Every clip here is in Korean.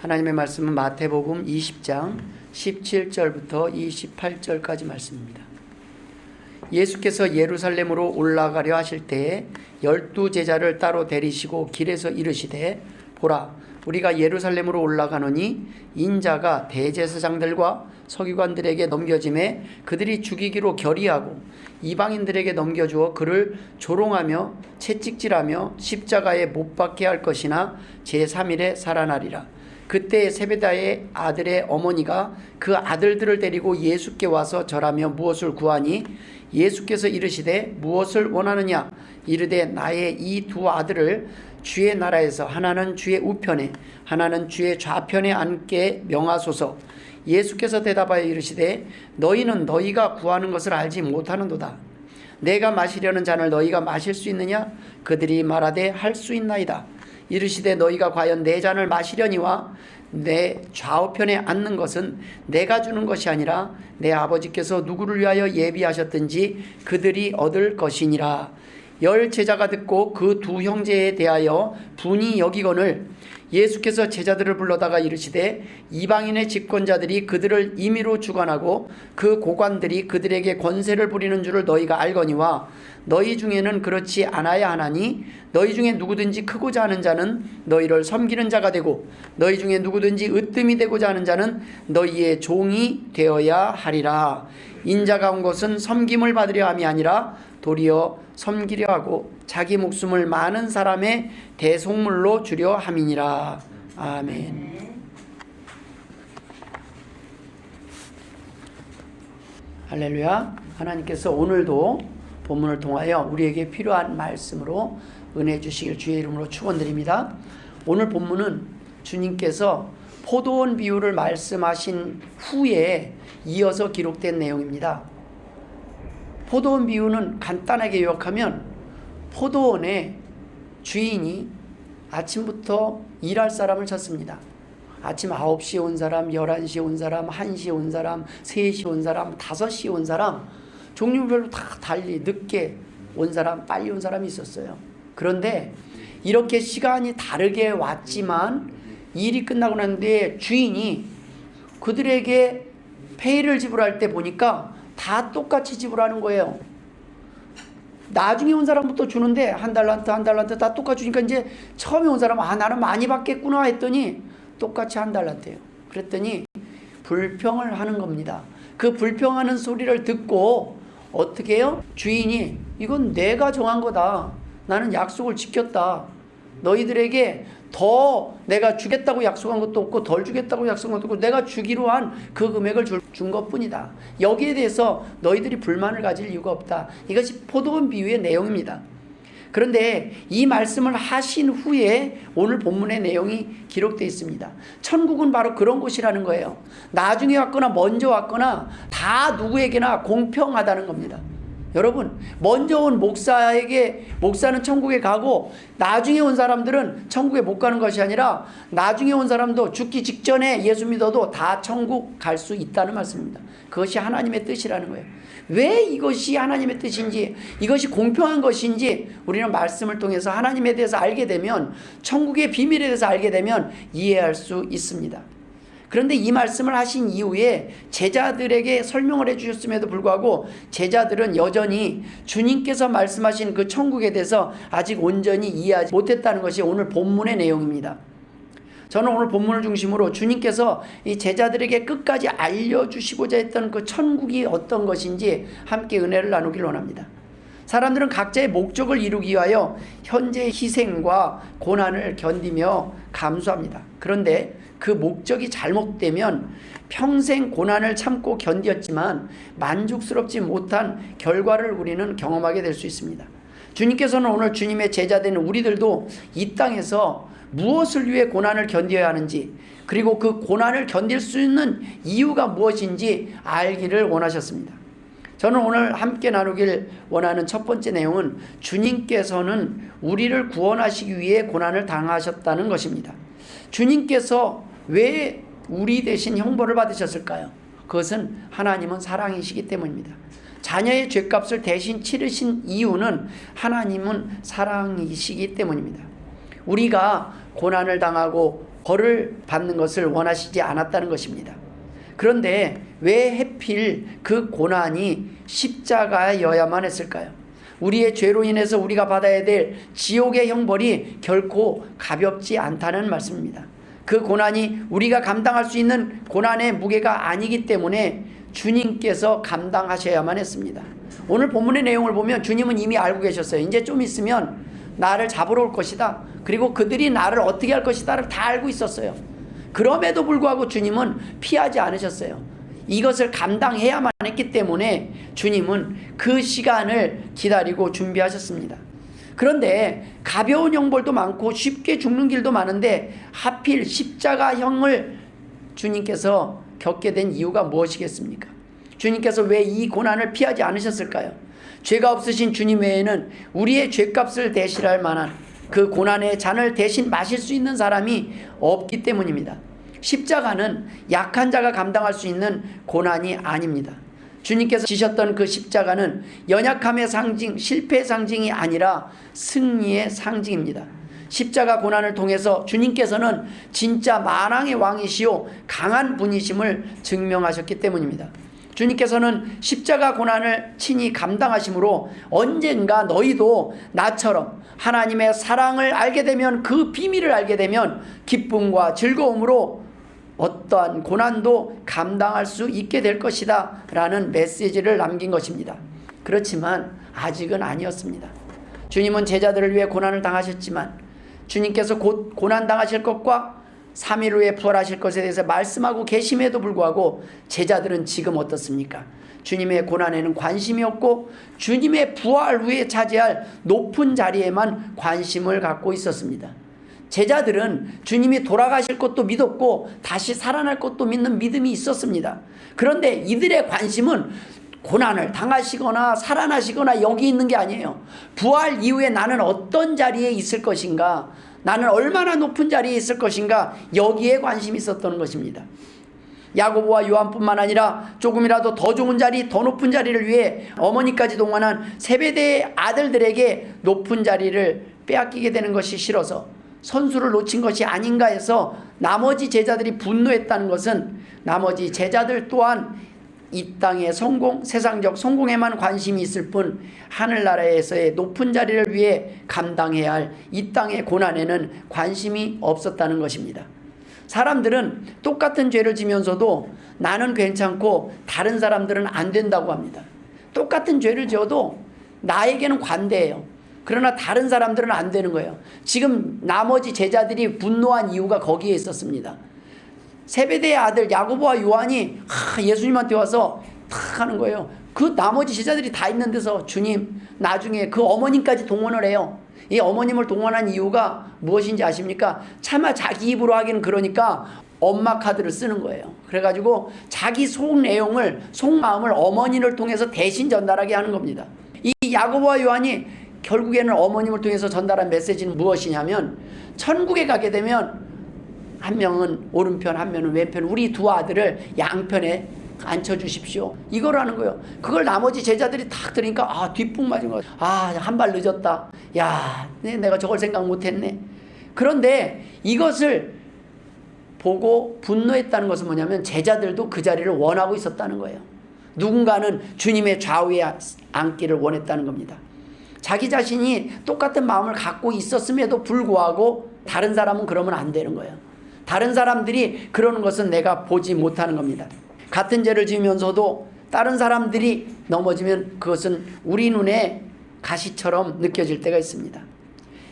하나님의 말씀은 마태복음 20장 17절부터 28절까지 말씀입니다. 예수께서 예루살렘으로 올라가려 하실 때에 12제자를 따로 데리시고 길에서 이르시되 보라 우리가 예루살렘으로 올라가노니 인자가 대제사장들과 서기관들에게 넘겨짐에 그들이 죽이기로 결의하고 이방인들에게 넘겨주어 그를 조롱하며 채찍질하며 십자가에 못 박게 할 것이나 제3일에 살아나리라. 그때 세베다의 아들의 어머니가 그 아들들을 데리고 예수께 와서 절하며 무엇을 구하니 예수께서 이르시되 무엇을 원하느냐 이르되 나의 이 두 아들을 주의 나라에서 하나는 주의 우편에 하나는 주의 좌편에 앉게 명하소서. 예수께서 대답하여 이르시되 너희는 너희가 구하는 것을 알지 못하는도다. 내가 마시려는 잔을 너희가 마실 수 있느냐? 그들이 말하되 할 수 있나이다. 이르시되 너희가 과연 내 잔을 마시려니와 내 좌우편에 앉는 것은 내가 주는 것이 아니라 내 아버지께서 누구를 위하여 예비하셨든지 그들이 얻을 것이니라. 10 제자가 듣고 그 두 형제에 대하여 분이 여기거늘 예수께서 제자들을 불러다가 이르시되 이방인의 집권자들이 그들을 임의로 주관하고 그 고관들이 그들에게 권세를 부리는 줄을 너희가 알거니와 너희 중에는 그렇지 않아야 하나니 너희 중에 누구든지 크고자 하는 자는 너희를 섬기는 자가 되고 너희 중에 누구든지 으뜸이 되고자 하는 자는 너희의 종이 되어야 하리라. 인자가 온 것은 섬김을 받으려 함이 아니라 도리어 섬기려 하고 자기 목숨을 많은 사람의 대속물로 주려 함이니라. 아멘. 할렐루야. 하나님께서 오늘도 본문을 통하여 우리에게 필요한 말씀으로 은혜 주시길 주의 이름으로 축원드립니다. 오늘 본문은 주님께서 포도원 비유를 말씀하신 후에 이어서 기록된 내용입니다. 포도원 비유는 간단하게 요약하면 포도원의 주인이 아침부터 일할 사람을 쳤습니다. 아침 9시에 온 사람, 11시에 온 사람, 1시에 온 사람, 3시에 온 사람, 5시에 온 사람, 종류별로 다 달리 늦게 온 사람, 빨리 온 사람이 있었어요. 그런데 이렇게 시간이 다르게 왔지만 일이 끝나고 난 뒤에 주인이 그들에게 페이를 지불할 때 보니까 다 똑같이 지불하는 거예요. 나중에 온 사람부터 주는데 한 달란트 다 똑같이 주니까 이제 처음에 온 사람은 나는 많이 받겠구나 했더니 똑같이 한 달란트예요. 그랬더니 불평을 하는 겁니다. 그 불평하는 소리를 듣고 어떻게 해요? 주인이 이건 내가 정한 거다. 나는 약속을 지켰다. 너희들에게 더 내가 주겠다고 약속한 것도 없고 덜 주겠다고 약속한 것도 없고 내가 주기로 한 그 금액을 준 것뿐이다. 여기에 대해서 너희들이 불만을 가질 이유가 없다. 이것이 포도원 비유의 내용입니다. 그런데 이 말씀을 하신 후에 오늘 본문의 내용이 기록되어 있습니다. 천국은 바로 그런 곳이라는 거예요. 나중에 왔거나 먼저 왔거나 다 누구에게나 공평하다는 겁니다. 여러분, 먼저 온 목사는 천국에 가고 나중에 온 사람들은 천국에 못 가는 것이 아니라 나중에 온 사람도 죽기 직전에 예수 믿어도 다 천국 갈 수 있다는 말씀입니다. 그것이 하나님의 뜻이라는 거예요. 왜 이것이 하나님의 뜻인지, 이것이 공평한 것인지 우리는 말씀을 통해서 하나님에 대해서 알게 되면, 천국의 비밀에 대해서 알게 되면 이해할 수 있습니다. 그런데 이 말씀을 하신 이후에 제자들에게 설명을 해주셨음에도 불구하고 제자들은 여전히 주님께서 말씀하신 그 천국에 대해서 아직 온전히 이해하지 못했다는 것이 오늘 본문의 내용입니다. 저는 오늘 본문을 중심으로 주님께서 이 제자들에게 끝까지 알려주시고자 했던 그 천국이 어떤 것인지 함께 은혜를 나누길 원합니다. 사람들은 각자의 목적을 이루기 위하여 현재의 희생과 고난을 견디며 감수합니다. 그런데 그 목적이 잘못되면 평생 고난을 참고 견디었지만 만족스럽지 못한 결과를 우리는 경험하게 될 수 있습니다. 주님께서는 오늘 주님의 제자되는 우리들도 이 땅에서 무엇을 위해 고난을 견뎌야 하는지, 그리고 그 고난을 견딜 수 있는 이유가 무엇인지 알기를 원하셨습니다. 저는 오늘 함께 나누길 원하는 첫 번째 내용은 주님께서는 우리를 구원하시기 위해 고난을 당하셨다는 것입니다. 주님께서 왜 우리 대신 형벌을 받으셨을까요? 그것은 하나님은 사랑이시기 때문입니다. 자녀의 죄값을 대신 치르신 이유는 하나님은 사랑이시기 때문입니다. 우리가 고난을 당하고 벌을 받는 것을 원하시지 않았다는 것입니다. 그런데 왜 하필 그 고난이 십자가여야만 했을까요? 우리의 죄로 인해서 우리가 받아야 될 지옥의 형벌이 결코 가볍지 않다는 말씀입니다. 그 고난이 우리가 감당할 수 있는 고난의 무게가 아니기 때문에 주님께서 감당하셔야만 했습니다. 오늘 본문의 내용을 보면 주님은 이미 알고 계셨어요. 이제 좀 있으면 나를 잡으러 올 것이다. 그리고 그들이 나를 어떻게 할 것이다를 다 알고 있었어요. 그럼에도 불구하고 주님은 피하지 않으셨어요. 이것을 감당해야만 했기 때문에 주님은 그 시간을 기다리고 준비하셨습니다. 그런데 가벼운 형벌도 많고 쉽게 죽는 길도 많은데 하필 십자가형을 주님께서 겪게 된 이유가 무엇이겠습니까? 주님께서 왜 이 고난을 피하지 않으셨을까요? 죄가 없으신 주님 외에는 우리의 죄값을 대신할 만한 그 고난의 잔을 대신 마실 수 있는 사람이 없기 때문입니다. 십자가는 약한 자가 감당할 수 있는 고난이 아닙니다. 주님께서 지셨던 그 십자가는 연약함의 상징, 실패의 상징이 아니라 승리의 상징입니다. 십자가 고난을 통해서 주님께서는 진짜 만왕의 왕이시오 강한 분이심을 증명하셨기 때문입니다. 주님께서는 십자가 고난을 친히 감당하심으로 언젠가 너희도 나처럼 하나님의 사랑을 알게 되면, 그 비밀을 알게 되면 기쁨과 즐거움으로 어떠한 고난도 감당할 수 있게 될 것이다 라는 메시지를 남긴 것입니다. 그렇지만 아직은 아니었습니다. 주님은 제자들을 위해 고난을 당하셨지만 주님께서 곧 고난 당하실 것과 3일 후에 부활하실 것에 대해서 말씀하고 계심에도 불구하고 제자들은 지금 어떻습니까? 주님의 고난에는 관심이 없고 주님의 부활 후에 차지할 높은 자리에만 관심을 갖고 있었습니다. 제자들은 주님이 돌아가실 것도 믿었고 다시 살아날 것도 믿는 믿음이 있었습니다. 그런데 이들의 관심은 고난을 당하시거나 살아나시거나 여기 있는 게 아니에요. 부활 이후에 나는 어떤 자리에 있을 것인가, 나는 얼마나 높은 자리에 있을 것인가, 여기에 관심이 있었던 것입니다. 야고보와 요한뿐만 아니라 조금이라도 더 좋은 자리, 더 높은 자리를 위해 어머니까지 동원한 세베대의 아들들에게 높은 자리를 빼앗기게 되는 것이 싫어서 선수를 놓친 것이 아닌가 해서 나머지 제자들이 분노했다는 것은 나머지 제자들 또한 이 땅의 성공, 세상적 성공에만 관심이 있을 뿐 하늘나라에서의 높은 자리를 위해 감당해야 할 이 땅의 고난에는 관심이 없었다는 것입니다. 사람들은 똑같은 죄를 지면서도 나는 괜찮고 다른 사람들은 안 된다고 합니다. 똑같은 죄를 지어도 나에게는 관대해요. 그러나 다른 사람들은 안 되는 거예요. 지금 나머지 제자들이 분노한 이유가 거기에 있었습니다. 세베대의 아들 야고보와 요한이 예수님한테 와서 탁 하는 거예요. 그 나머지 제자들이 다 있는 데서 주님, 나중에 그 어머님까지 동원을 해요. 이 어머님을 동원한 이유가 무엇인지 아십니까? 차마 자기 입으로 하기는 그러니까 엄마 카드를 쓰는 거예요. 그래가지고 자기 속 내용을, 속마음을 어머니를 통해서 대신 전달하게 하는 겁니다. 이 야고보와 요한이 결국에는 어머님을 통해서 전달한 메시지는 무엇이냐면, 천국에 가게 되면 한 명은 오른편, 한 명은 왼편, 우리 두 아들을 양편에 앉혀주십시오, 이거라는 거예요. 그걸 나머지 제자들이 탁 들으니까 뒷북 맞은 거야. 한 발 늦었다. 야, 내가 저걸 생각 못했네. 그런데 이것을 보고 분노했다는 것은 뭐냐면 제자들도 그 자리를 원하고 있었다는 거예요. 누군가는 주님의 좌우에 앉기를 원했다는 겁니다. 자기 자신이 똑같은 마음을 갖고 있었음에도 불구하고 다른 사람은 그러면 안 되는 거예요. 다른 사람들이 그러는 것은 내가 보지 못하는 겁니다. 같은 죄를 지으면서도 다른 사람들이 넘어지면 그것은 우리 눈에 가시처럼 느껴질 때가 있습니다.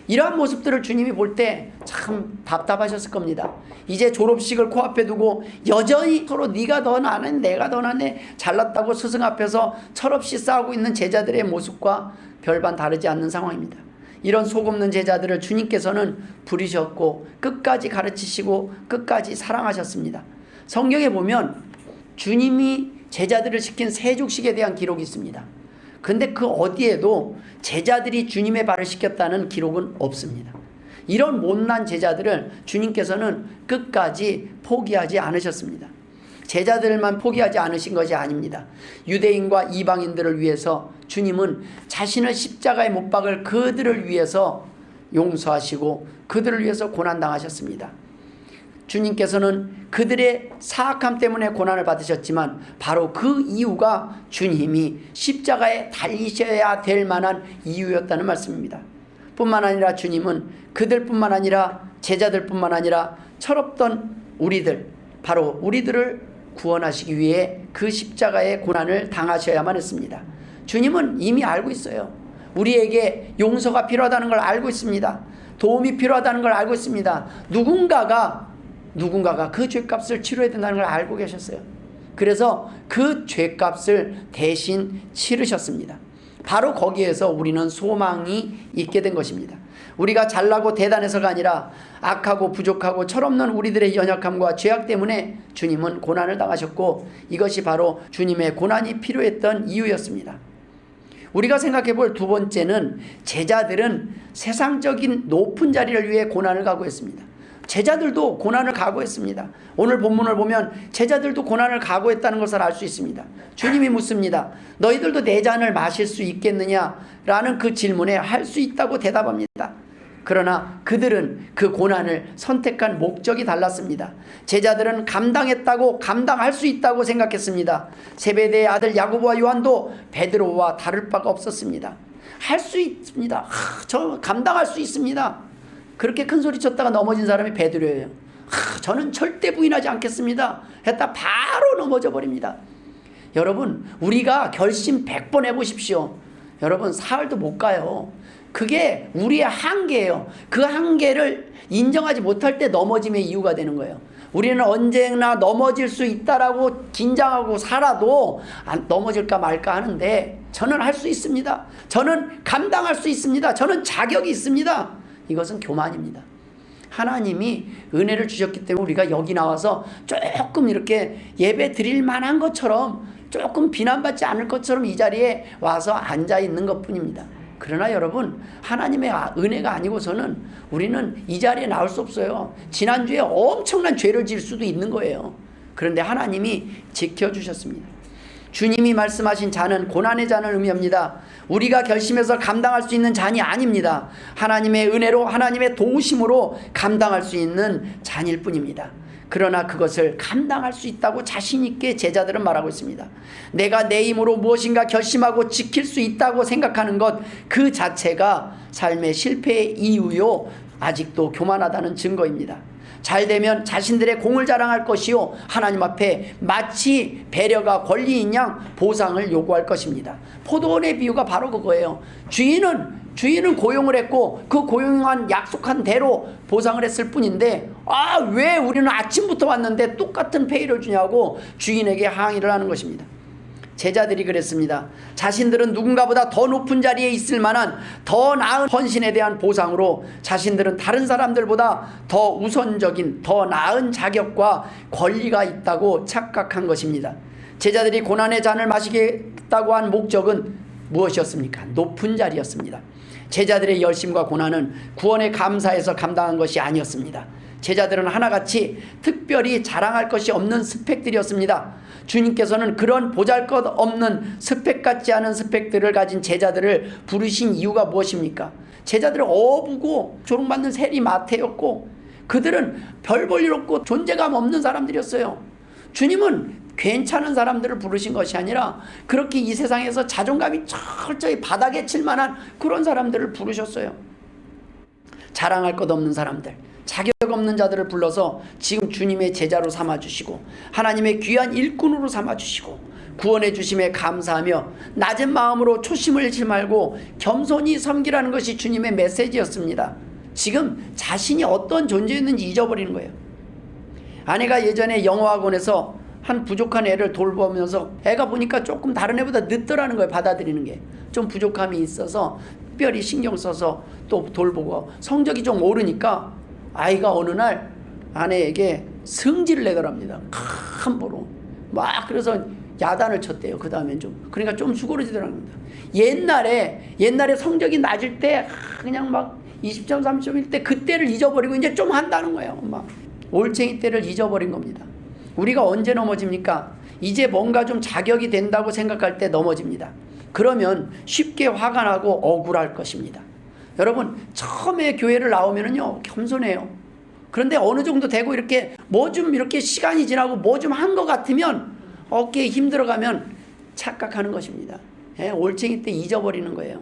이러한 모습들을 주님이 볼 때 참 답답하셨을 겁니다. 이제 졸업식을 코앞에 두고 여전히 서로 네가 더 나네, 내가 더 나네, 잘났다고 스승 앞에서 철없이 싸우고 있는 제자들의 모습과 별반 다르지 않는 상황입니다. 이런 속없는 제자들을 주님께서는 부르셨고 끝까지 가르치시고 끝까지 사랑하셨습니다. 성경에 보면 주님이 제자들을 시킨 세족식에 대한 기록이 있습니다. 근데 그 어디에도 제자들이 주님의 발을 씻겼다는 기록은 없습니다. 이런 못난 제자들을 주님께서는 끝까지 포기하지 않으셨습니다. 제자들만 포기하지 않으신 것이 아닙니다. 유대인과 이방인들을 위해서 주님은 자신을 십자가에 못 박을 그들을 위해서 용서하시고 그들을 위해서 고난당하셨습니다. 주님께서는 그들의 사악함 때문에 고난을 받으셨지만 바로 그 이유가 주님이 십자가에 달리셔야 될 만한 이유였다는 말씀입니다. 뿐만 아니라 주님은 그들뿐만 아니라 제자들뿐만 아니라 철없던 우리들, 바로 우리들을 구원하시기 위해 그 십자가의 고난을 당하셔야만 했습니다. 주님은 이미 알고 있어요. 우리에게 용서가 필요하다는 걸 알고 있습니다. 도움이 필요하다는 걸 알고 있습니다. 누군가가 그 죄값을 치러야 된다는 걸 알고 계셨어요. 그래서 그 죄값을 대신 치르셨습니다. 바로 거기에서 우리는 소망이 있게 된 것입니다. 우리가 잘나고 대단해서가 아니라 악하고 부족하고 철없는 우리들의 연약함과 죄악 때문에 주님은 고난을 당하셨고, 이것이 바로 주님의 고난이 필요했던 이유였습니다. 우리가 생각해 볼 두 번째는, 제자들은 세상적인 높은 자리를 위해 고난을 각오했습니다. 제자들도 고난을 각오했습니다. 오늘 본문을 보면 제자들도 고난을 각오했다는 것을 알 수 있습니다. 주님이 묻습니다. 너희들도 내 잔을 마실 수 있겠느냐? 라는 그 질문에 할 수 있다고 대답합니다. 그러나 그들은 그 고난을 선택한 목적이 달랐습니다. 제자들은 감당할 수 있다고 생각했습니다. 세베대의 아들 야고보와 요한도 베드로와 다를 바가 없었습니다. 할 수 있습니다. 저 감당할 수 있습니다. 그렇게 큰 소리 쳤다가 넘어진 사람이 베드로예요. 저는 절대 부인하지 않겠습니다 했다 바로 넘어져 버립니다. 여러분, 우리가 결심 100번 해보십시오. 여러분, 사흘도 못 가요. 그게 우리의 한계예요. 그 한계를 인정하지 못할 때 넘어짐의 이유가 되는 거예요. 우리는 언제나 넘어질 수 있다라고 긴장하고 살아도 넘어질까 말까 하는데, 저는 할 수 있습니다. 저는 감당할 수 있습니다. 저는 자격이 있습니다. 이것은 교만입니다. 하나님이 은혜를 주셨기 때문에 우리가 여기 나와서 조금 이렇게 예배 드릴 만한 것처럼, 조금 비난받지 않을 것처럼 이 자리에 와서 앉아 있는 것뿐입니다. 그러나 여러분, 하나님의 은혜가 아니고서는 우리는 이 자리에 나올 수 없어요. 지난주에 엄청난 죄를 지을 수도 있는 거예요. 그런데 하나님이 지켜주셨습니다. 주님이 말씀하신 잔은 고난의 잔을 의미합니다. 우리가 결심해서 감당할 수 있는 잔이 아닙니다. 하나님의 은혜로, 하나님의 도우심으로 감당할 수 있는 잔일 뿐입니다. 그러나 그것을 감당할 수 있다고 자신 있게 제자들은 말하고 있습니다. 내가 내 힘으로 무엇인가 결심하고 지킬 수 있다고 생각하는 것 그 자체가 삶의 실패의 이유요, 아직도 교만하다는 증거입니다. 잘되면 자신들의 공을 자랑할 것이요, 하나님 앞에 마치 배려가 권리인 양 보상을 요구할 것입니다. 포도원의 비유가 바로 그거예요. 주인은 고용을 했고 그 고용한 약속한 대로 보상을 했을 뿐인데, 왜 우리는 아침부터 왔는데 똑같은 페이를 주냐고 주인에게 항의를 하는 것입니다. 제자들이 그랬습니다. 자신들은 누군가보다 더 높은 자리에 있을 만한 더 나은 헌신에 대한 보상으로 자신들은 다른 사람들보다 더 우선적인, 더 나은 자격과 권리가 있다고 착각한 것입니다. 제자들이 고난의 잔을 마시겠다고 한 목적은 무엇이었습니까? 높은 자리였습니다. 제자들의 열심과 고난은 구원에 감사해서 감당한 것이 아니었습니다. 제자들은 하나같이 특별히 자랑할 것이 없는 스펙들이었습니다. 주님께서는 그런 보잘것없는 스펙 같지 않은 스펙들을 가진 제자들을 부르신 이유가 무엇입니까? 제자들은 어부고 조롱받는 세리마태였고, 그들은 별 볼 일 없고 존재감 없는 사람들이었어요. 주님은 괜찮은 사람들을 부르신 것이 아니라 그렇게 이 세상에서 자존감이 철저히 바닥에 칠 만한 그런 사람들을 부르셨어요. 자랑할 것 없는 사람들, 자격 없는 자들을 불러서 지금 주님의 제자로 삼아주시고 하나님의 귀한 일꾼으로 삼아주시고 구원해 주심에 감사하며 낮은 마음으로 초심을 잃지 말고 겸손히 섬기라는 것이 주님의 메시지였습니다. 지금 자신이 어떤 존재였는지 잊어버리는 거예요. 아내가 예전에 영어학원에서 한 부족한 애를 돌보면서 애가 보니까 조금 다른 애보다 늦더라는 거예요. 받아들이는 게 좀 부족함이 있어서 특별히 신경 써서 또 돌보고 성적이 좀 오르니까 아이가 어느 날 아내에게 승질을 내더랍니다. 함부로 막. 그래서 야단을 쳤대요. 그 다음엔 그러니까 좀 수그러지더라고요. 옛날에 성적이 낮을 때 그냥 막 20점 30점일 때 그때를 잊어버리고 이제 좀 한다는 거예요. 막 올챙이 때를 잊어버린 겁니다. 우리가 언제 넘어집니까? 이제 뭔가 좀 자격이 된다고 생각할 때 넘어집니다. 그러면 쉽게 화가 나고 억울할 것입니다. 여러분, 처음에 교회를 나오면은요, 겸손해요. 그런데 어느 정도 되고 이렇게 뭐 좀 이렇게 시간이 지나고 뭐 좀 한 것 같으면 어깨에 힘들어가면 착각하는 것입니다. 예, 올챙이 때 잊어버리는 거예요.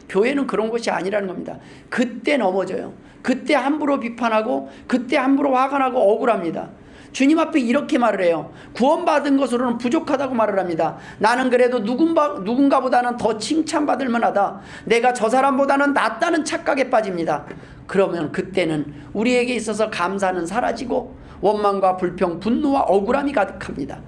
교회는 그런 것이 아니라는 겁니다. 그때 넘어져요. 그때 함부로 비판하고 그때 함부로 화가 나고 억울합니다. 주님 앞에 이렇게 말을 해요. 구원받은 것으로는 부족하다고 말을 합니다. 나는 그래도 누군가보다는 더 칭찬받을 만하다. 내가 저 사람보다는 낫다는 착각에 빠집니다. 그러면 그때는 우리에게 있어서 감사는 사라지고 원망과 불평, 분노와 억울함이 가득합니다.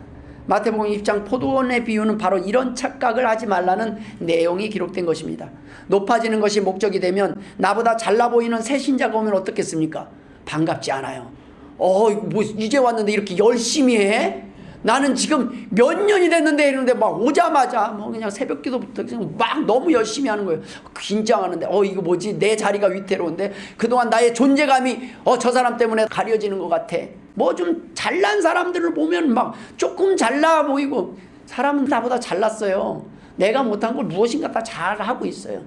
마태복음 20장 포도원의 비유는 바로 이런 착각을 하지 말라는 내용이 기록된 것입니다. 높아지는 것이 목적이 되면 나보다 잘나 보이는 새 신자가 오면 어떻겠습니까? 반갑지 않아요. 뭐 이제 왔는데 이렇게 열심히 해? 나는 지금 몇 년이 됐는데 이러는데 막 오자마자 뭐 그냥 새벽기도부터 막 너무 열심히 하는 거예요. 긴장하는데 이거 뭐지? 내 자리가 위태로운데 그동안 나의 존재감이 저 사람 때문에 가려지는 것 같아. 뭐 좀 잘난 사람들을 보면 막 조금 잘나 보이고 사람은 나보다 잘났어요. 내가 못한 걸 무엇인가 다 잘하고 있어요.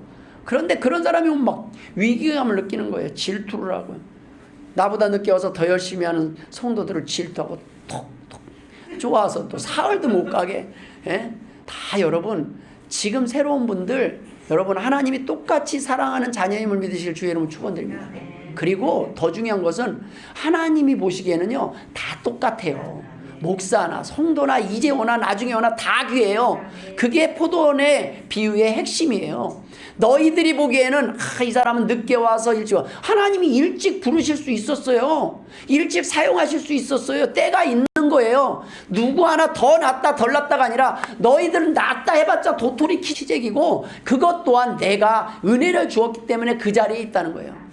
그런데 그런 사람이 오면 막 위기감을 느끼는 거예요. 질투를 하고요. 나보다 늦게 와서 더 열심히 하는 성도들을 질투하고 톡톡 좋아서 또 사흘도 못 가게. 예? 다 여러분 지금 새로운 분들 여러분 하나님이 똑같이 사랑하는 자녀임을 믿으실 주의 이름으로 축원드립니다. 그리고 더 중요한 것은 하나님이 보시기에는요 다 똑같아요. 목사나 성도나 이제 오나 나중에 오나 다 귀해요. 그게 포도원의 비유의 핵심이에요. 너희들이 보기에는 이 사람은 늦게 와서 일찍 와. 하나님이 일찍 부르실 수 있었어요. 일찍 사용하실 수 있었어요. 때가 있는 거예요. 누구 하나 더 낫다 덜 낫다가 아니라 너희들은 낫다 해봤자 도토리 키재기고 그것 또한 내가 은혜를 주었기 때문에 그 자리에 있다는 거예요.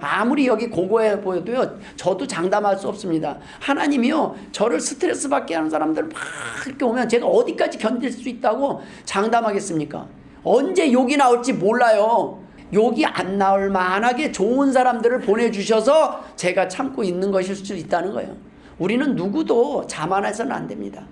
아무리 여기 고고해 보여도요 저도 장담할 수 없습니다. 하나님이요 저를 스트레스 받게 하는 사람들 막 이렇게 오면 제가 어디까지 견딜 수 있다고 장담하겠습니까? 언제 욕이 나올지 몰라요. 욕이 안 나올 만하게 좋은 사람들을 보내주셔서 제가 참고 있는 것일 수 있다는 거예요. 우리는 누구도 자만해서는 안 됩니다.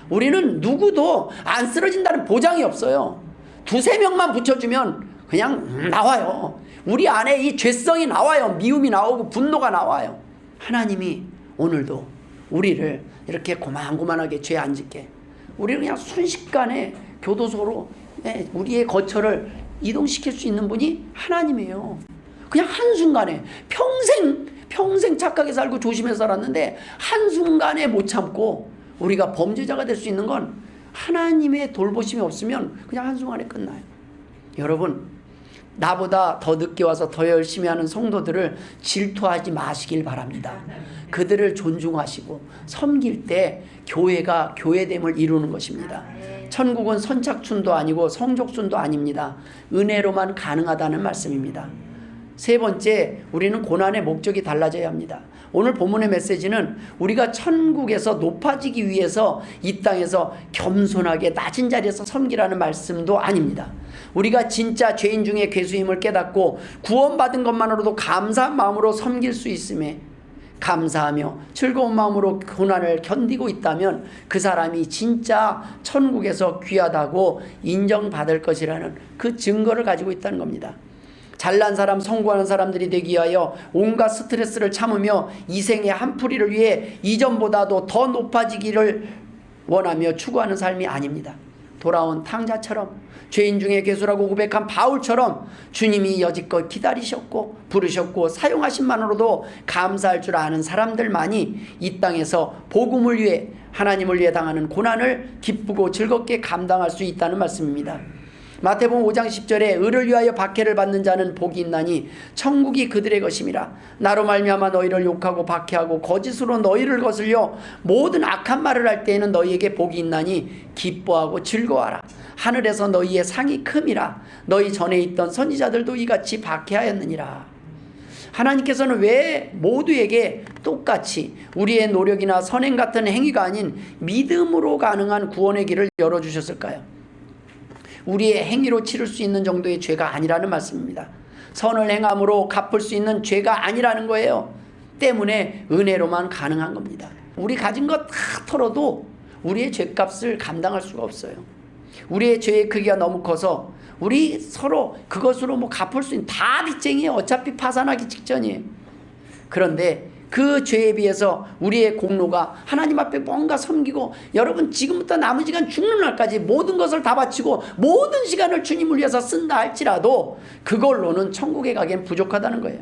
우리는 누구도 안 쓰러진다는 보장이 없어요. 두세 명만 붙여주면 그냥 나와요. 우리 안에 이 죄성이 나와요. 미움이 나오고 분노가 나와요. 하나님이 오늘도 우리를 이렇게 고만고만하게 죄 안 짓게 우리를 그냥 순식간에 교도소로 우리의 거처를 이동시킬 수 있는 분이 하나님이에요. 그냥 한순간에 평생 착하게 살고 조심해서 살았는데 한순간에 못 참고 우리가 범죄자가 될 수 있는 건 하나님의 돌보심이 없으면 그냥 한순간에 끝나요. 여러분 나보다 더 늦게 와서 더 열심히 하는 성도들을 질투하지 마시길 바랍니다. 그들을 존중하시고 섬길 때 교회가 교회됨을 이루는 것입니다. 천국은 선착순도 아니고 성족순도 아닙니다. 은혜로만 가능하다는 말씀입니다. 세 번째, 우리는 고난의 목적이 달라져야 합니다. 오늘 본문의 메시지는 우리가 천국에서 높아지기 위해서 이 땅에서 겸손하게 낮은 자리에서 섬기라는 말씀도 아닙니다. 우리가 진짜 죄인 중에 괴수임을 깨닫고 구원받은 것만으로도 감사한 마음으로 섬길 수 있음에 감사하며 즐거운 마음으로 고난을 견디고 있다면 그 사람이 진짜 천국에서 귀하다고 인정받을 것이라는 그 증거를 가지고 있다는 겁니다. 잘난 사람, 성공하는 사람들이 되기 위하여 온갖 스트레스를 참으며 이 생의 한풀이를 위해 이전보다도 더 높아지기를 원하며 추구하는 삶이 아닙니다. 돌아온 탕자처럼 죄인 중에 괴수라고 고백한 바울처럼 주님이 여지껏 기다리셨고 부르셨고 사용하신만으로도 감사할 줄 아는 사람들만이 이 땅에서 복음을 위해 하나님을 위해 당하는 고난을 기쁘고 즐겁게 감당할 수 있다는 말씀입니다. 마태복음 5장 10절에 의를 위하여 박해를 받는 자는 복이 있나니 천국이 그들의 것임이라. 나로 말미암아 너희를 욕하고 박해하고 거짓으로 너희를 거슬려 모든 악한 말을 할 때에는 너희에게 복이 있나니 기뻐하고 즐거워하라. 하늘에서 너희의 상이 큼이라. 너희 전에 있던 선지자들도 이같이 박해하였느니라. 하나님께서는 왜 모두에게 똑같이 우리의 노력이나 선행 같은 행위가 아닌 믿음으로 가능한 구원의 길을 열어주셨을까요? 우리의 행위로 치를 수 있는 정도의 죄가 아니라는 말씀입니다. 선을 행함으로 갚을 수 있는 죄가 아니라는 거예요. 때문에 은혜로만 가능한 겁니다. 우리 가진 것 다 털어도 우리의 죄값을 감당할 수가 없어요. 우리의 죄의 크기가 너무 커서 우리 서로 그것으로 갚을 수 있는 다 빚쟁이에요. 어차피 파산하기 직전이에요. 그런데 그 죄에 비해서 우리의 공로가 하나님 앞에 뭔가 섬기고, 여러분 지금부터 남은 시간 죽는 날까지 모든 것을 다 바치고 모든 시간을 주님을 위해서 쓴다 할지라도 그걸로는 천국에 가기엔 부족하다는 거예요.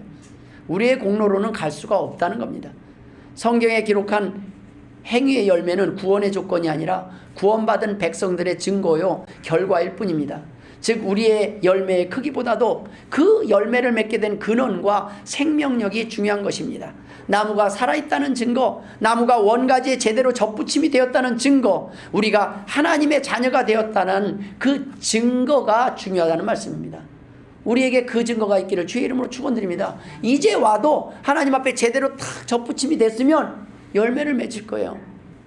우리의 공로로는 갈 수가 없다는 겁니다. 성경에 기록한 행위의 열매는 구원의 조건이 아니라 구원받은 백성들의 증거요 결과일 뿐입니다. 즉 우리의 열매의 크기보다도 그 열매를 맺게 된 근원과 생명력이 중요한 것입니다. 나무가 살아있다는 증거, 나무가 원가지에 제대로 접붙임이 되었다는 증거, 우리가 하나님의 자녀가 되었다는 그 증거가 중요하다는 말씀입니다. 우리에게 그 증거가 있기를 주의 이름으로 축원드립니다. 이제 와도 하나님 앞에 제대로 탁 접붙임이 됐으면 열매를 맺을 거예요.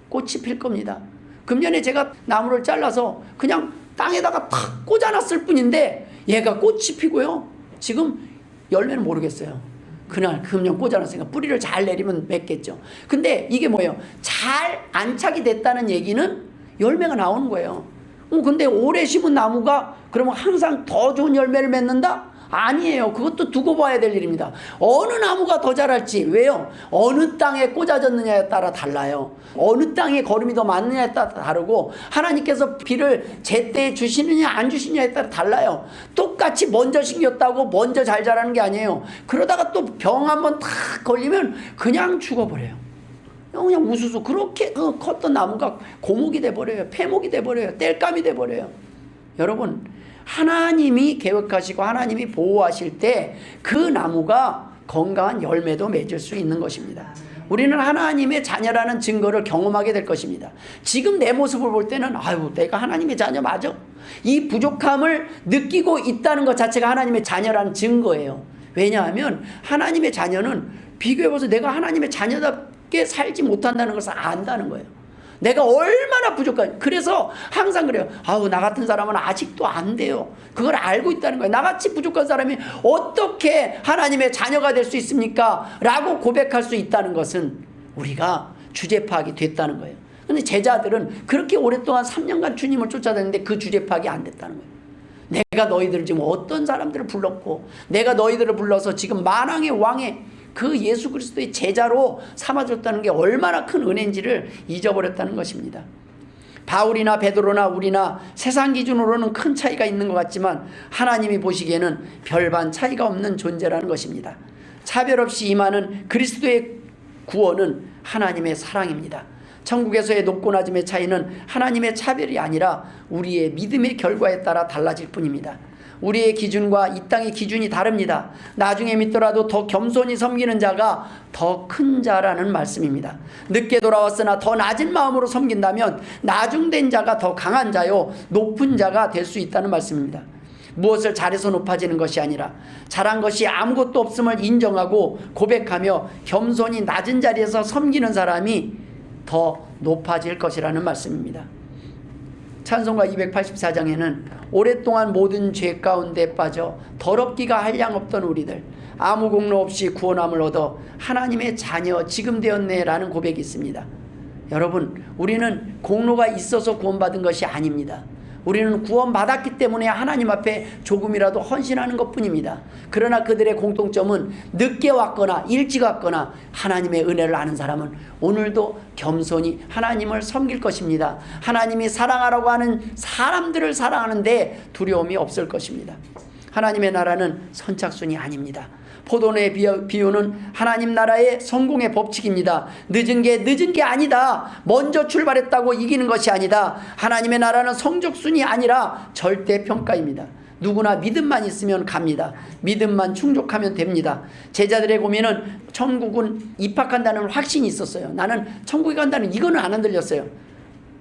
꽃이 필 겁니다. 금년에 제가 나무를 잘라서 그냥 땅에다가 탁 꽂아놨을 뿐인데 얘가 꽃이 피고요. 지금 열매는 모르겠어요. 그날 금년 꽂아놨으니까 뿌리를 잘 내리면 맺겠죠. 근데 이게 뭐예요? 잘 안착이 됐다는 얘기는 열매가 나오는 거예요. 근데 오래 심은 나무가 그러면 항상 더 좋은 열매를 맺는다? 아니에요. 그것도 두고 봐야 될 일입니다. 어느 나무가 더 자랄지. 왜요? 어느 땅에 꽂아졌느냐에 따라 달라요. 어느 땅에 거름이 더 많느냐에 따라 다르고, 하나님께서 비를 제때에 주시느냐 안 주시느냐에 따라 달라요. 똑같이 먼저 심겼다고 먼저 잘 자라는 게 아니에요. 그러다가 또 병 한번 탁 걸리면 그냥 죽어버려요. 그냥 우수수 그렇게 컸던 나무가 고목이 돼버려요. 폐목이 돼버려요. 땔감이 돼버려요. 여러분, 하나님이 계획하시고 하나님이 보호하실 때 그 나무가 건강한 열매도 맺을 수 있는 것입니다. 우리는 하나님의 자녀라는 증거를 경험하게 될 것입니다. 지금 내 모습을 볼 때는 아유, 내가 하나님의 자녀 맞아? 이 부족함을 느끼고 있다는 것 자체가 하나님의 자녀라는 증거예요. 왜냐하면 하나님의 자녀는 비교해봐서 내가 하나님의 자녀답게 살지 못한다는 것을 안다는 거예요. 내가 얼마나 부족한, 그래서 항상 그래요. 아우, 나 같은 사람은 아직도 안 돼요. 그걸 알고 있다는 거예요. 나같이 부족한 사람이 어떻게 하나님의 자녀가 될 수 있습니까? 라고 고백할 수 있다는 것은 우리가 주제 파악이 됐다는 거예요. 근데 제자들은 그렇게 오랫동안 3년간 주님을 쫓아다녔는데 그 주제 파악이 안 됐다는 거예요. 내가 너희들을 지금 어떤 사람들을 불렀고, 내가 너희들을 불러서 지금 만왕의 왕의 그 예수 그리스도의 제자로 삼아줬다는 게 얼마나 큰 은혜인지를 잊어버렸다는 것입니다. 바울이나 베드로나 우리나 세상 기준으로는 큰 차이가 있는 것 같지만 하나님이 보시기에는 별반 차이가 없는 존재라는 것입니다. 차별 없이 임하는 그리스도의 구원은 하나님의 사랑입니다. 천국에서의 높고 낮음의 차이는 하나님의 차별이 아니라 우리의 믿음의 결과에 따라 달라질 뿐입니다. 우리의 기준과 이 땅의 기준이 다릅니다. 나중에 믿더라도 더 겸손히 섬기는 자가 더 큰 자라는 말씀입니다. 늦게 돌아왔으나 더 낮은 마음으로 섬긴다면 나중된 자가 더 강한 자요 높은 자가 될 수 있다는 말씀입니다. 무엇을 잘해서 높아지는 것이 아니라 잘한 것이 아무것도 없음을 인정하고 고백하며 겸손히 낮은 자리에서 섬기는 사람이 더 높아질 것이라는 말씀입니다. 찬송가 284장에는 오랫동안 모든 죄 가운데 빠져 더럽기가 한량없던 우리들, 아무 공로 없이 구원함을 얻어 하나님의 자녀 지금 되었네 라는 고백이 있습니다. 여러분, 우리는 공로가 있어서 구원받은 것이 아닙니다. 우리는 구원받았기 때문에 하나님 앞에 조금이라도 헌신하는 것뿐입니다. 그러나 그들의 공통점은 늦게 왔거나 일찍 왔거나 하나님의 은혜를 아는 사람은 오늘도 겸손히 하나님을 섬길 것입니다. 하나님이 사랑하라고 하는 사람들을 사랑하는데 두려움이 없을 것입니다. 하나님의 나라는 선착순이 아닙니다. 포도나의 비유는 하나님 나라의 성공의 법칙입니다. 늦은 게 아니다. 먼저 출발했다고 이기는 것이 아니다. 하나님의 나라는 성적순이 아니라 절대평가입니다. 누구나 믿음만 있으면 갑니다. 믿음만 충족하면 됩니다. 제자들의 고민은 천국은 입학한다는 확신이 있었어요. 나는 천국에 간다는 이거는 안 흔들렸어요.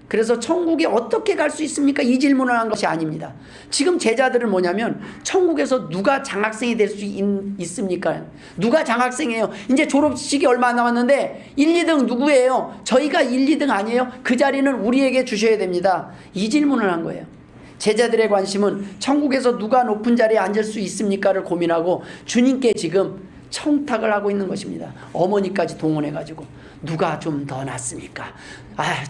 그래서 천국에 어떻게 갈 수 있습니까? 이 질문을 한 것이 아닙니다. 지금 제자들은 뭐냐면 천국에서 누가 장학생이 될 수 있습니까? 누가 장학생이에요? 이제 졸업식이 얼마 안 남았는데 1, 2등 누구예요? 저희가 1, 2등 아니에요? 그 자리는 우리에게 주셔야 됩니다. 이 질문을 한 거예요. 제자들의 관심은 천국에서 누가 높은 자리에 앉을 수 있습니까를 고민하고 주님께 지금 청탁을 하고 있는 것입니다. 어머니까지 동원해가지고 누가 좀 더 낫습니까?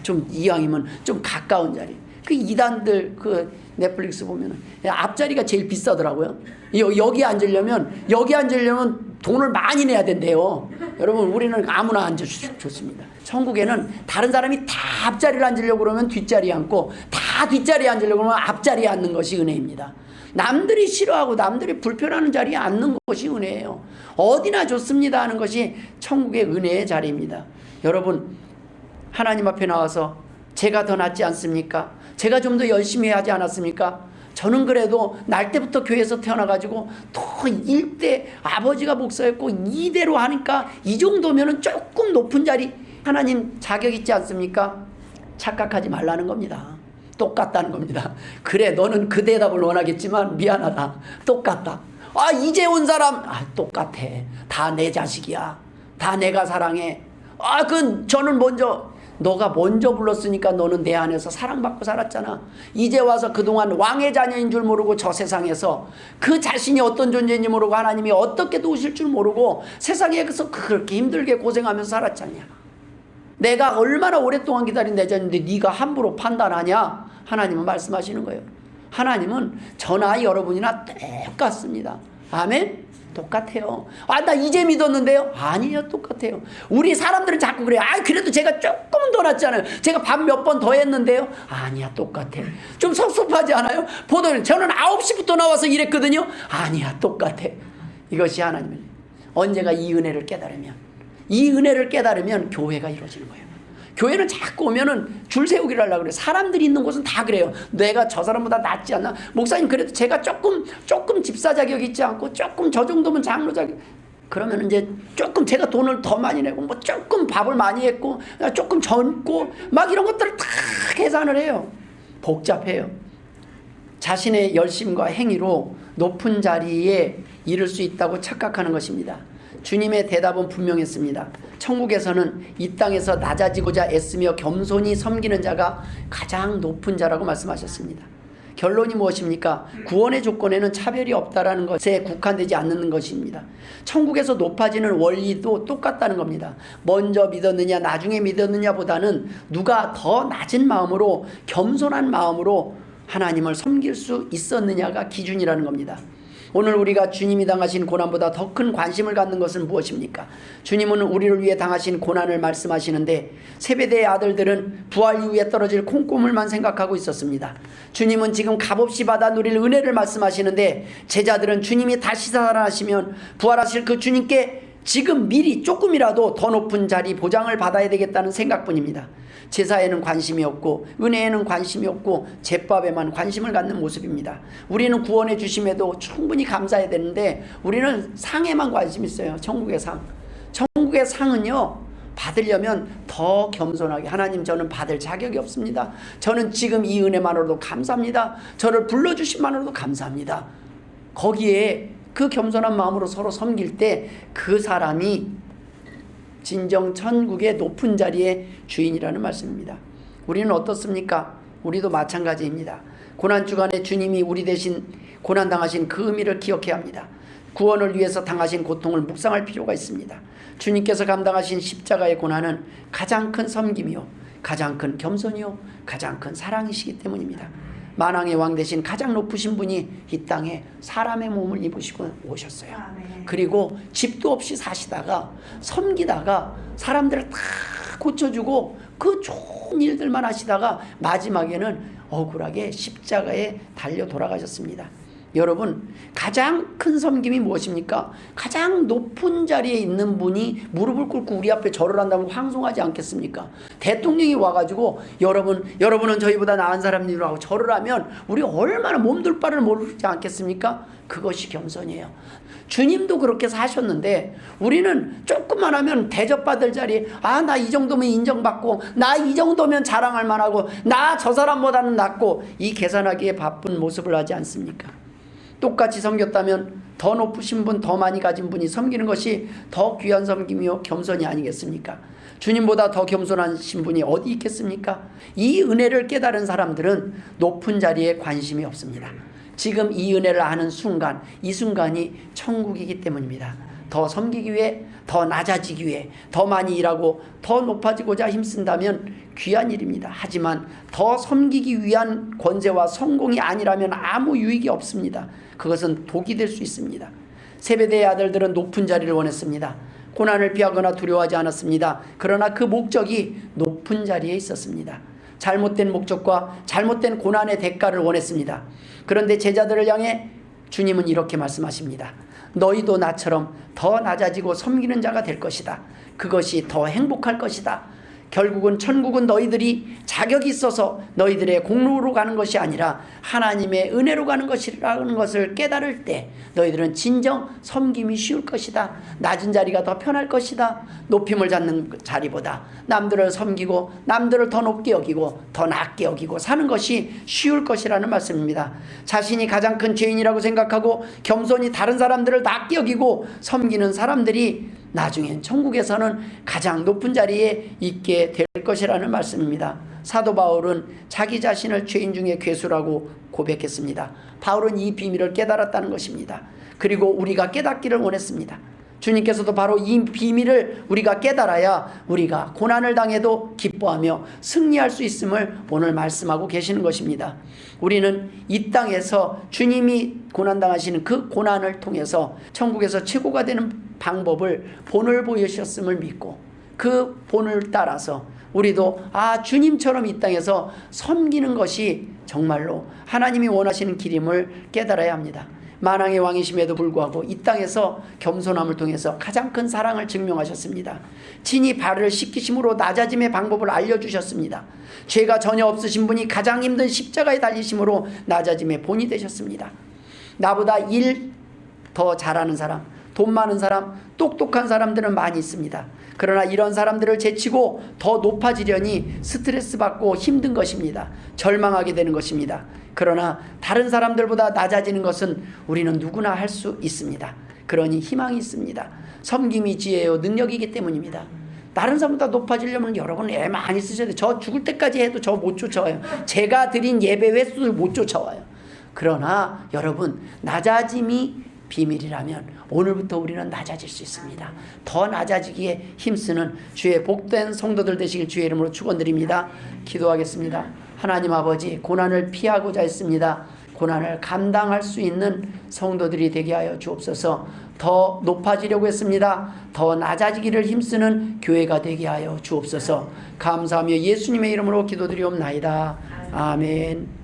좀 이왕이면 좀 가까운 자리. 그 이단들 그 넷플릭스 보면은 앞자리가 제일 비싸더라고요. 여기 앉으려면 돈을 많이 내야 된대요. 여러분 우리는 아무나 앉아주셔도 좋습니다. 천국에는 다른 사람이 다 앞자리를 앉으려고 그러면 뒷자리에 앉고 다 뒷자리에 앉으려고 그러면 앞자리에 앉는 것이 은혜입니다. 남들이 싫어하고 남들이 불편하는 자리에 앉는 것이 은혜예요. 어디나 좋습니다 하는 것이 천국의 은혜의 자리입니다. 여러분 하나님 앞에 나와서 제가 더 낫지 않습니까? 제가 좀 더 열심히 하지 않았습니까? 저는 그래도 날 때부터 교회에서 태어나가지고 또 1대 아버지가 목사였고 2대로 하니까 이 정도면은 조금 높은 자리 하나님 자격 있지 않습니까? 착각하지 말라는 겁니다. 똑같다는 겁니다. 그래 너는 그 대답을 원하겠지만 미안하다. 똑같다. 아 이제 온 사람 똑같아. 다 내 자식이야. 다 내가 사랑해. 저는 너가 먼저 불렀으니까 너는 내 안에서 사랑받고 살았잖아. 이제 와서 그동안 왕의 자녀인 줄 모르고 저 세상에서 그 자신이 어떤 존재인지 모르고 하나님이 어떻게 도우실 줄 모르고 세상에서 그렇게 힘들게 고생하면서 살았잖냐. 내가 얼마나 오랫동안 기다린 내 자녀인데 네가 함부로 판단하냐. 하나님은 말씀하시는 거예요. 하나님은 저나 여러분이나 똑같습니다. 아멘? 똑같아요. 나 이제 믿었는데요? 아니에요. 똑같아요. 우리 사람들은 자꾸 그래요. 그래도 제가 조금은 더 낫잖아요. 제가 밥 몇 번 더 했는데요? 아니야. 똑같아. 좀 섭섭하지 않아요? 보통 저는 9시부터 나와서 일했거든요. 아니야. 똑같아. 이것이 하나님의 언제가 이 은혜를 깨달으면 교회가 이루어지는 거예요. 교회는 자꾸 오면은 줄 세우기를 하려고 그래요. 사람들이 있는 곳은 다 그래요. 내가 저 사람보다 낫지 않나? 목사님 그래도 제가 조금 집사 자격이 있지 않고 조금 저 정도면 장로 자격. 그러면 이제 조금 제가 돈을 더 많이 내고 뭐 조금 밥을 많이 했고 조금 젊고 막 이런 것들을 다 계산을 해요. 복잡해요. 자신의 열심과 행위로 높은 자리에 이를 수 있다고 착각하는 것입니다. 주님의 대답은 분명했습니다. 천국에서는 이 땅에서 낮아지고자 애쓰며 겸손히 섬기는 자가 가장 높은 자라고 말씀하셨습니다. 결론이 무엇입니까? 구원의 조건에는 차별이 없다라는 것에 국한되지 않는 것입니다. 천국에서 높아지는 원리도 똑같다는 겁니다. 먼저 믿었느냐 나중에 믿었느냐 보다는 누가 더 낮은 마음으로 겸손한 마음으로 하나님을 섬길 수 있었느냐가 기준이라는 겁니다. 오늘 우리가 주님이 당하신 고난보다 더 큰 관심을 갖는 것은 무엇입니까? 주님은 우리를 위해 당하신 고난을 말씀하시는데 세베대의 아들들은 부활 이후에 떨어질 콩고물만 생각하고 있었습니다. 주님은 지금 값없이 받아 누릴 은혜를 말씀하시는데 제자들은 주님이 다시 살아나시면 부활하실 그 주님께 지금 미리 조금이라도 더 높은 자리 보장을 받아야 되겠다는 생각뿐입니다. 제사에는 관심이 없고 은혜에는 관심이 없고 제밥에만 관심을 갖는 모습입니다. 우리는 구원의 주심에도 충분히 감사해야 되는데 우리는 상에만 관심 있어요. 천국의 상. 천국의 상은요 받으려면 더 겸손하게 하나님 저는 받을 자격이 없습니다. 저는 지금 이 은혜만으로도 감사합니다. 저를 불러주신만으로도 감사합니다. 거기에 그 겸손한 마음으로 서로 섬길 때 그 사람이 진정 천국의 높은 자리의 주인이라는 말씀입니다. 우리는 어떻습니까? 우리도 마찬가지입니다. 고난주간에 주님이 우리 대신 고난당하신 그 의미를 기억해야 합니다. 구원을 위해서 당하신 고통을 묵상할 필요가 있습니다. 주님께서 감당하신 십자가의 고난은 가장 큰 섬김이요 가장 큰 겸손이요 가장 큰 사랑이시기 때문입니다. 만왕의 왕 대신 가장 높으신 분이 이 땅에 사람의 몸을 입으시고 오셨어요. 그리고 집도 없이 사시다가 섬기다가 사람들을 다 고쳐주고 그 좋은 일들만 하시다가 마지막에는 억울하게 십자가에 달려 돌아가셨습니다. 여러분 가장 큰 섬김이 무엇입니까? 가장 높은 자리에 있는 분이 무릎을 꿇고 우리 앞에 절을 한다면 황송하지 않겠습니까? 대통령이 와가지고 여러분은 저희보다 나은 사람들이라고 절을 하면 우리 얼마나 몸둘 바를 모르지 않겠습니까? 그것이 겸손이에요. 주님도 그렇게 사셨는데 우리는 조금만 하면 대접받을 자리 나 이 정도면 인정받고 나 이 정도면 자랑할 만하고 나 저 사람보다는 낫고 이 계산하기에 바쁜 모습을 하지 않습니까? 똑같이 섬겼다면 더 높으신 분, 더 많이 가진 분이 섬기는 것이 더 귀한 섬김이요 겸손이 아니겠습니까? 주님보다 더 겸손하신 분이 어디 있겠습니까? 이 은혜를 깨달은 사람들은 높은 자리에 관심이 없습니다. 지금 이 은혜를 아는 순간, 이 순간이 천국이기 때문입니다. 더 섬기기 위해, 더 낮아지기 위해, 더 많이 일하고 더 높아지고자 힘쓴다면 귀한 일입니다. 하지만 더 섬기기 위한 권세와 성공이 아니라면 아무 유익이 없습니다. 그것은 독이 될 수 있습니다. 세베대의 아들들은 높은 자리를 원했습니다. 고난을 피하거나 두려워하지 않았습니다. 그러나 그 목적이 높은 자리에 있었습니다. 잘못된 목적과 잘못된 고난의 대가를 원했습니다. 그런데 제자들을 향해 주님은 이렇게 말씀하십니다. 너희도 나처럼 더 낮아지고 섬기는 자가 될 것이다. 그것이 더 행복할 것이다. 결국은 천국은 너희들이 자격이 있어서 너희들의 공로로 가는 것이 아니라 하나님의 은혜로 가는 것이라는 것을 깨달을 때 너희들은 진정 섬김이 쉬울 것이다. 낮은 자리가 더 편할 것이다. 높임을 잡는 자리보다 남들을 섬기고 남들을 더 높게 여기고 더 낮게 여기고 사는 것이 쉬울 것이라는 말씀입니다. 자신이 가장 큰 죄인이라고 생각하고 겸손히 다른 사람들을 낮게 여기고 섬기는 사람들이 나중엔 천국에서는 가장 높은 자리에 있게 될 것이라는 말씀입니다. 사도 바울은 자기 자신을 죄인 중에 괴수라고 고백했습니다. 바울은 이 비밀을 깨달았다는 것입니다. 그리고 우리가 깨닫기를 원했습니다. 주님께서도 바로 이 비밀을 우리가 깨달아야 우리가 고난을 당해도 기뻐하며 승리할 수 있음을 오늘 말씀하고 계시는 것입니다. 우리는 이 땅에서 주님이 고난당하시는 그 고난을 통해서 천국에서 최고가 되는 방법을 본을 보여주셨음을 믿고 그 본을 따라서 우리도 주님처럼 이 땅에서 섬기는 것이 정말로 하나님이 원하시는 길임을 깨달아야 합니다. 만왕의 왕이심에도 불구하고 이 땅에서 겸손함을 통해서 가장 큰 사랑을 증명하셨습니다. 친히 발을 씻기심으로 낮아짐의 방법을 알려주셨습니다. 죄가 전혀 없으신 분이 가장 힘든 십자가에 달리심으로 낮아짐의 본이 되셨습니다. 나보다 일 더 잘하는 사람, 돈 많은 사람, 똑똑한 사람들은 많이 있습니다. 그러나 이런 사람들을 제치고 더 높아지려니 스트레스 받고 힘든 것입니다. 절망하게 되는 것입니다. 그러나 다른 사람들보다 낮아지는 것은 우리는 누구나 할 수 있습니다. 그러니 희망이 있습니다. 섬김이 지혜요 능력이기 때문입니다. 다른 사람보다 높아지려면 여러분 애 많이 쓰셔야 돼요. 저 죽을 때까지 해도 저 못 쫓아와요. 제가 드린 예배 횟수를 못 쫓아와요. 그러나 여러분 낮아짐이 비밀이라면 오늘부터 우리는 낮아질 수 있습니다. 더 낮아지기에 힘쓰는 주의 복된 성도들 되시길 주의 이름으로 축원드립니다. 기도하겠습니다. 하나님 아버지, 고난을 피하고자 했습니다. 고난을 감당할 수 있는 성도들이 되게 하여 주옵소서. 더 높아지려고 했습니다. 더 낮아지기를 힘쓰는 교회가 되게 하여 주옵소서. 감사하며 예수님의 이름으로 기도드리옵나이다. 아멘.